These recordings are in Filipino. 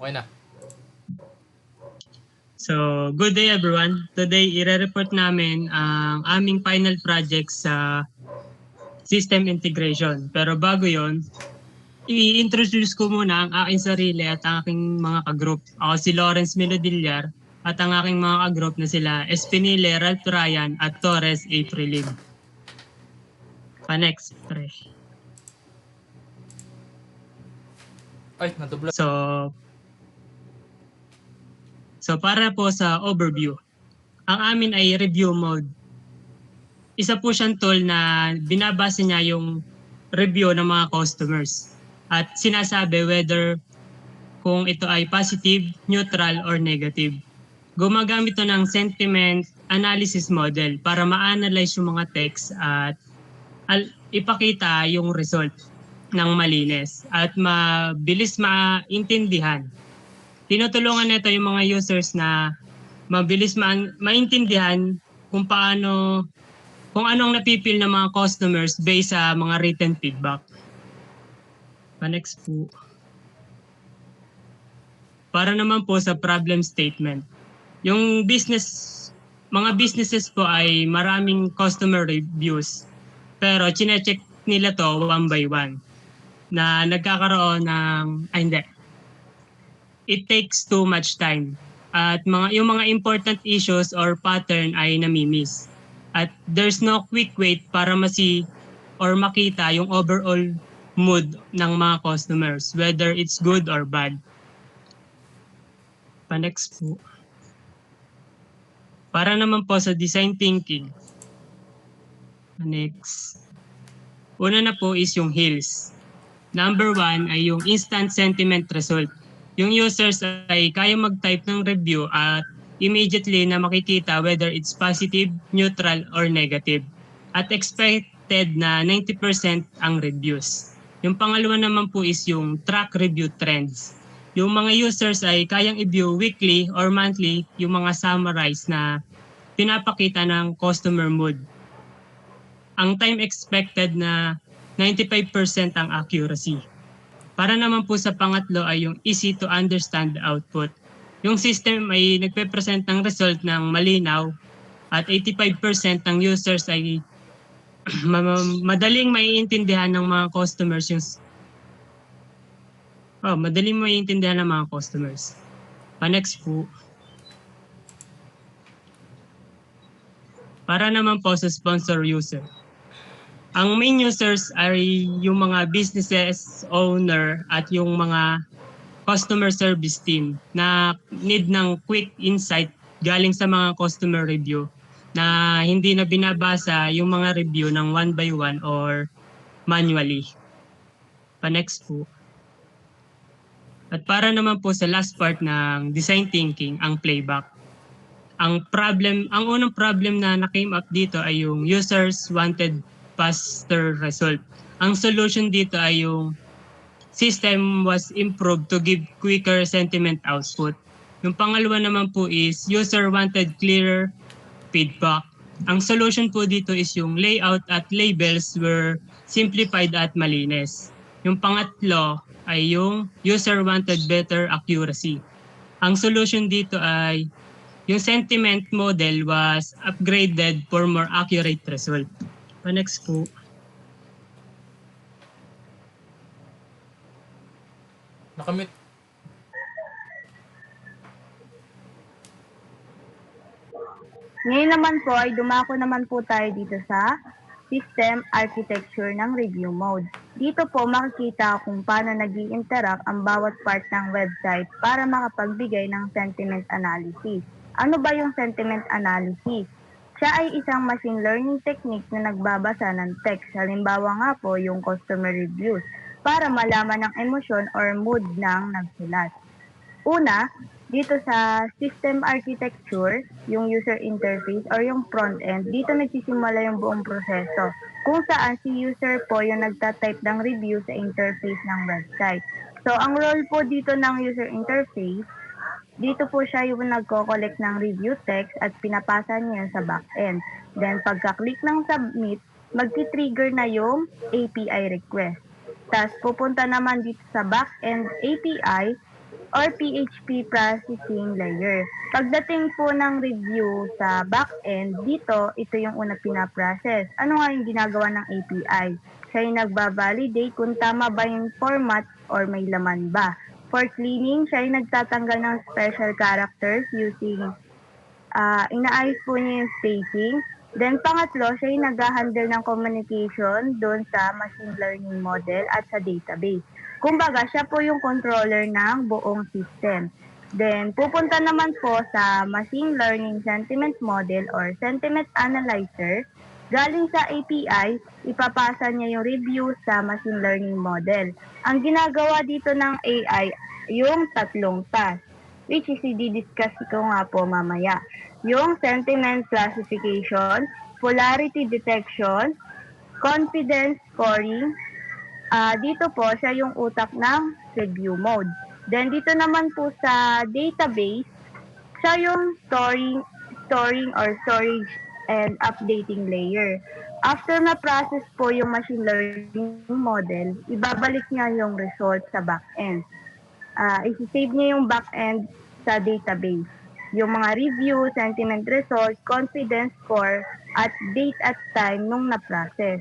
Okay na. So, good day everyone. Today, i-report namin ang aming final project sa system integration. Pero bago yon, i-introduce ko muna ang aking sarili at ang aking mga ka-group. Ako si Lawrence Melodillar at ang aking mga ka-group na sila Espinile, Ralph Ryan at Torres Aprilin. Pa-next, pre. Ay, nadubla. So para po sa overview, ang amin ay review mode. Isa po siyang tool na binabasa niya yung review ng mga customers at sinasabi whether kung ito ay positive, neutral, or negative. Gumagamit ito ng sentiment analysis model para ma-analyze yung mga text at ipakita yung result ng malinis at mabilis maintindihan. Tinutulungan nito yung mga users na mabilis maintindihan kung anong napipil ng mga customers based sa mga written feedback. Pa-next po. Para naman po sa problem statement. Yung mga businesses po ay maraming customer reviews. Pero chine-check nila to one by one. Na nagkakaroon ng, it takes too much time. At yung mga important issues or pattern ay namimiss. At there's no quick way para makita yung overall mood ng mga customers, whether it's good or bad. Pa-next po. Para naman po sa design thinking. Next. Una na po is yung hills. Number 1 ay yung instant sentiment result. Yung users ay kaya mag-type ng review at immediately na makikita whether it's positive, neutral, or negative. At expected na 90% ang reviews. Yung pangalawa naman po is yung track review trends. Yung mga users ay kayang i-view weekly or monthly yung mga summarize na pinapakita ng customer mood. Ang time expected na 95% ang accuracy. Para naman po sa pangatlo ay yung easy to understand output. Yung system ay nagpe-present ng result ng malinaw at 85% ng users ay madaling maiintindihan ng mga customers madaling maiintindihan ng mga customers. Pa-next po. Para naman po sa sponsor user. Ang main users ay yung mga businesses owner at yung mga customer service team na need ng quick insight galing sa mga customer review na hindi na binabasa yung mga review ng one by one or manually. Pa-next po. At para naman po sa last part ng design thinking, ang playback. Ang unang problem na na-came up dito ay yung users wanted faster result. Ang solution dito ay yung system was improved to give quicker sentiment output. Yung pangalawa naman po is user wanted clearer feedback. Ang solution po dito is yung layout at labels were simplified at malinis. Yung pangatlo ay yung user wanted better accuracy. Ang solution dito ay yung sentiment model was upgraded for more accurate result. Next po. Nakamit. Ngayon naman po ay dumako naman po tayo dito sa system architecture ng review mode. Dito po makikita kung paano nag-i-interact ang bawat part ng website para makapagbigay ng sentiment analysis. Ano ba yung sentiment analysis? Siya ay isang machine learning technique na nagbabasa ng text, halimbawa nga po yung customer reviews, para malaman ang emosyon or mood ng nagsulat. Una, dito sa system architecture, yung user interface or yung front end, dito nagsisimula yung buong proseso kung saan si user po yung nagtatype ng review sa interface ng website. So, ang role po dito ng user interface, dito po siya yung nagko-collect ng review text at pinapasa niya sa backend. Then, pagka-click ng submit, magti-trigger na yung API request. Tapos, pupunta naman dito sa backend API or PHP processing layer. Pagdating po ng review sa backend, dito, ito yung una pinaprocess. Ano nga yung ginagawa ng API? Siya yung nagbabalidate kung tama ba yung format or may laman ba. For cleaning, siya yung nagtatanggal ng special characters using inaayos po niya yung spacing. Then pangatlo, siya yung nag-handle ng communication doon sa machine learning model at sa database. Kumbaga, siya po yung controller ng buong system. Then, pupunta naman po sa machine learning sentiment model or sentiment analyzer. Galing sa API, ipapasa niya yung review sa machine learning model. Ang ginagawa dito ng AI, yung tatlong task, which is i-discuss ko nga po mamaya. Yung sentiment classification, polarity detection, confidence scoring, dito po siya yung utak ng review mode. Then dito naman po sa database, siya yung storing or storage and updating layer. After ma-process po yung machine learning model, ibabalik niya yung result sa backend. Isi-save niya yung backend sa database. Yung mga review, sentiment result, confidence score, at date at time nung na-process.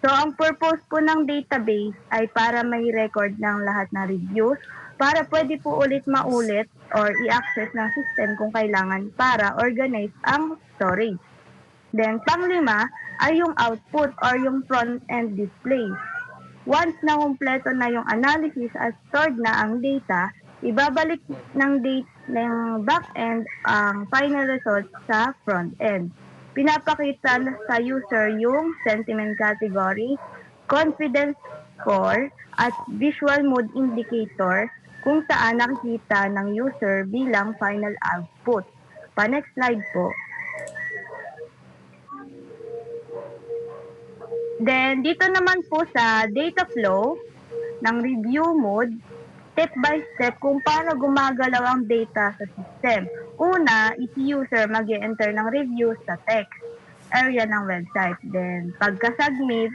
So, ang purpose po ng database ay para may record ng lahat ng reviews para pwede po ulit maulit or i-access ng system kung kailangan para organize ang storage. Then, panglima ay yung output or yung front-end display. Once na kumpleto na yung analysis at stored na ang data, ibabalik ng back-end ang final result sa front-end. Pinapakita sa user yung sentiment category, confidence score, at visual mood indicator kung saan nakikita ng user bilang final output. Pa-next slide po. Then, dito naman po sa data flow ng review mode, step by step kung paano gumagalaw ang data sa system. Una, si user mag-enter ng review sa text area ng website. Then, pagka-submit,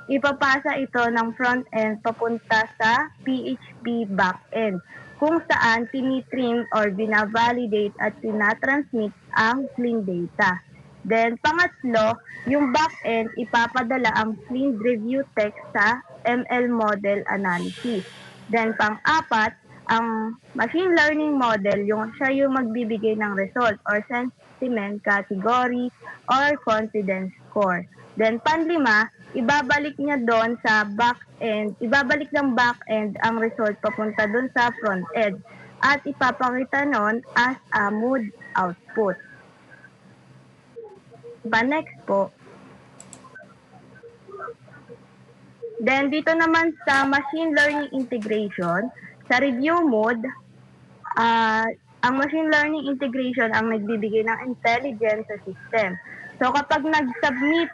ipapasa ito ng front-end papunta sa PHP back-end kung saan tinitrim or binavalidate at tinatransmit ang clean data. Then, pangatlo, yung back-end ipapadala ang clean review text sa ML model analysis. Then, pang-apat, ang machine learning model, siya yung magbibigay ng result or sentiment category or confidence score. Then, panlima, ibabalik niya doon sa back-end, ibabalik ng back-end ang result papunta doon sa front-end at ipapakita noon as a mood output. Next po. Then, dito naman sa machine learning integration, sa review mode, ang machine learning integration ang nagbibigay ng intelligence sa system. So, kapag nag-submit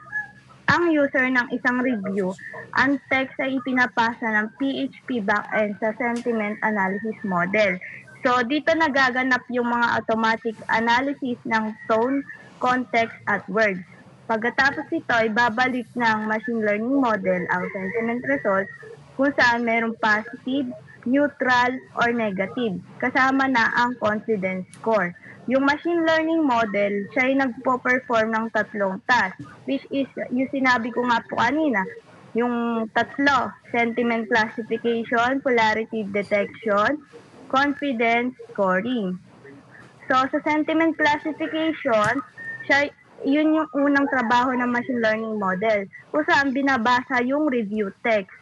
ang user ng isang review, ang text ay ipinapasa ng PHP backend sa sentiment analysis model. So, dito nagaganap yung mga automatic analysis ng tone, context, at words. Pagkatapos ito, ibabalik ng machine learning model ang sentiment results kung saan mayroong positive, neutral, or negative, kasama na ang confidence score. Yung machine learning model, siya ay nagpo-perform ng tatlong task, which is, yung sinabi ko nga po kanina, yung tatlo, sentiment classification, polarity detection, confidence scoring. So, sa sentiment classification, yun yung unang trabaho ng machine learning model kung saan binabasa yung review text.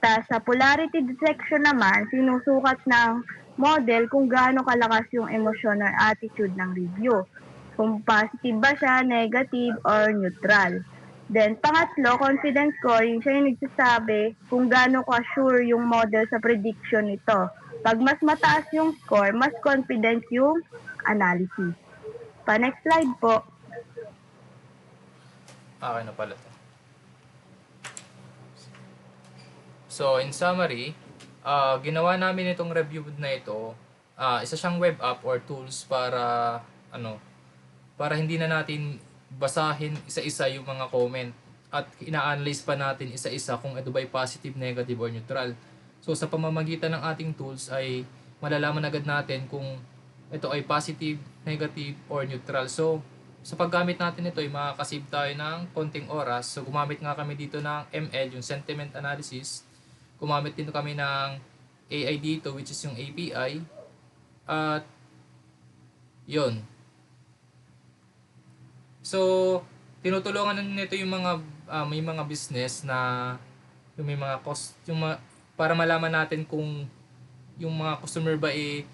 Sa polarity detection naman, sinusukat ng model kung gaano kalakas yung emosyon or attitude ng review. Kung positive ba siya, negative, or neutral. Then, pangatlo, confidence scoring, siya yung nagsasabi kung gaano ka-sure yung model sa prediction nito. Pag mas mataas yung score, mas confident yung analysis. Next slide po. Okay na pala to. So, in summary, ginawa namin itong review na ito. Isa siyang web app or tools para para hindi na natin basahin isa-isa yung mga comment at ina-analyze pa natin isa-isa kung ito ba'y positive, negative, or neutral. So sa pamamagitan ng ating tools ay malalaman agad natin kung ito ay positive, negative, or neutral. So sa paggamit natin ito ay makakasave tayo ng konting oras. So gumamit nga kami dito ng ML, yung sentiment analysis. Gumamit din kami ng AI dito, which is yung API. At yun. So tinutulungan nito yung mga may mga business na yung may mga cost, para malaman natin kung yung mga customer ba ay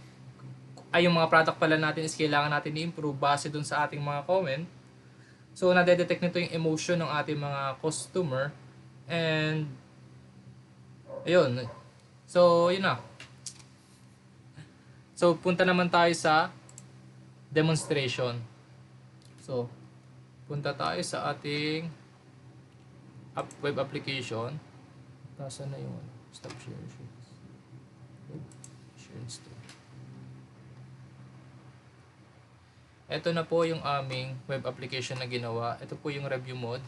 yung mga product pala natin is kailangan natin i-improve base dun sa ating mga comment. So nade-detect nito yung emotion ng ating mga customer, and ayun. So yun na. So punta naman tayo sa demonstration. So punta tayo sa ating web application. Nasaan na yung stop share sheets. Share and store. Ito na po yung aming web application na ginawa. Ito po yung review mode.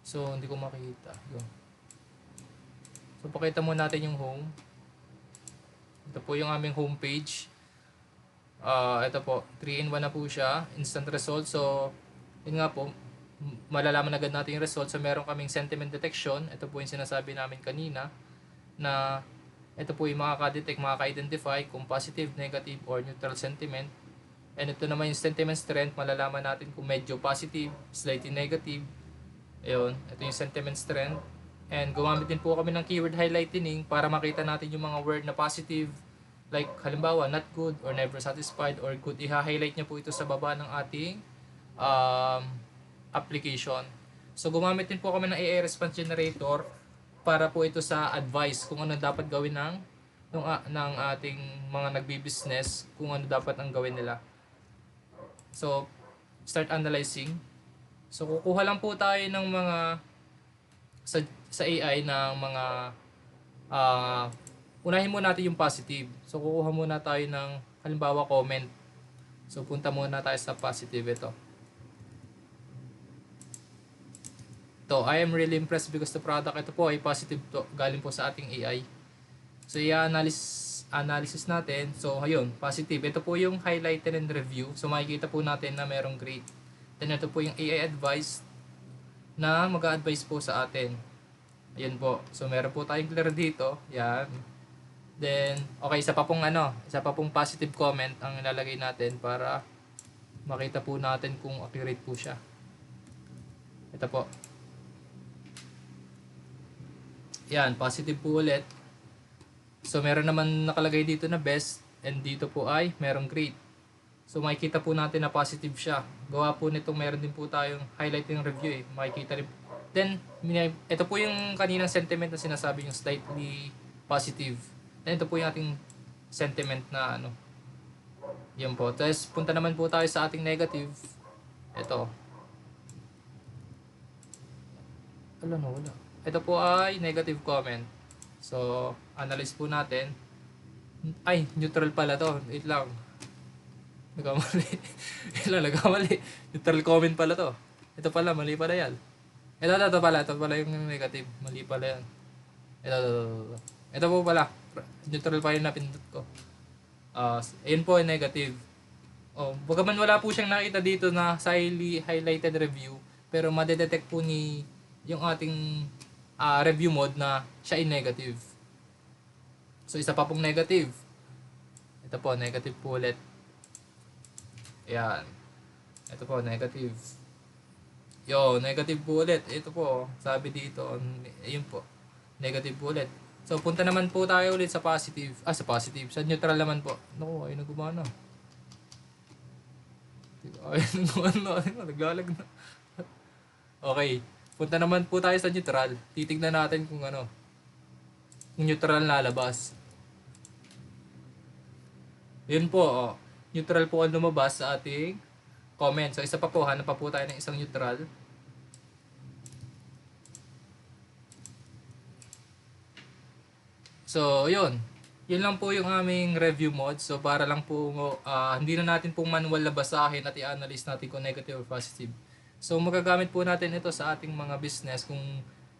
So hindi ko makita. So pakita mo natin yung home. Ito po yung aming home page. Ito po, 3-in-1 na po siya. Instant result. So yun nga po, malalaman agad natin yung result. So meron kaming sentiment detection. Ito po yung sinasabi namin kanina na ito po yung makaka-detect, makaka-identify kung positive, negative, or neutral sentiment. And ito naman yung sentiment strength. Malalaman natin kung medyo positive, slightly negative. Ayun, ito yung sentiment strength. And gumamit din po kami ng keyword highlighting para makita natin yung mga word na positive. Like halimbawa, not good or never satisfied or good. I-highlight niya po ito sa baba ng ating application. So gumamit din po kami ng AI response generator para po ito sa advice kung ano dapat gawin ng ating mga nagbi-business, kung ano dapat ang gawin nila. So start analyzing. So kukuha lang po tayo ng mga sa AI ng mga unahin muna natin yung positive. So kukuha muna tayo ng halimbawa comment. So punta muna tayo sa positive ito. I am really impressed because the product, ito po ay positive to, galing po sa ating AI. So i-analysis natin. So ayun, positive. Ito po yung highlighted and review. So makikita po natin na merong grade. Then ito po yung AI advice na mag-a-advise po sa atin. Ayun po. So meron po tayong clear dito. Yan. Then okay, isa pa pong positive comment ang ilalagay natin para makita po natin kung accurate po siya. Ito po. Yan, positive po ulit. So meron naman nakalagay dito na best, and dito po ay merong great. So makikita po natin na positive siya. Gawa po nitong meron din po tayong highlighting review Makikita rin. Then ito po yung kaninang sentiment na sinasabi yung slightly positive. Then ito po yung ating sentiment na Yan po. Tapos punta naman po tayo sa ating negative. Ito. Wala. Ito po ay negative comment. So, analyze po natin. Ay, neutral pala to. Wait lang. Nagkamali. Neutral comment pala to. Ito pala, mali pala yan. Ito pala yung negative. Mali pala yan. Ito po pala. Neutral pa yung napindot ko. Ayun po ay negative. Bagaman wala po siyang nakita dito na highlighted review, pero madedetect po ni yung ating review mode na siya ay negative. So isa pa pong negative. Ito po, negative po ulit. Ayan. Ito po, negative. Negative po ulit. Ito po, sabi dito, ayun po. Negative po ulit. So punta naman po tayo ulit sa positive. Sa positive. Sa neutral naman po. Naku, ayun na gumana. Ayun na gumana. Naglalag na. Okay. Punta naman po tayo sa neutral. Titignan natin kung kung neutral lalabas. Yun po, neutral po ang lumabas sa ating comment. So isa pa po, hanap pa po tayo ng isang neutral. So yun. Yun lang po yung aming review mode. So para lang po, hindi na natin pong manual na basahin at i-analyze natin kung negative or positive. So magagamit po natin ito sa ating mga business kung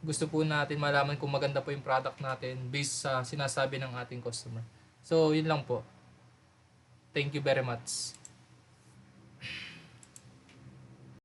gusto po natin malaman kung maganda po yung product natin based sa sinasabi ng ating customer. So, yun lang po. Thank you very much.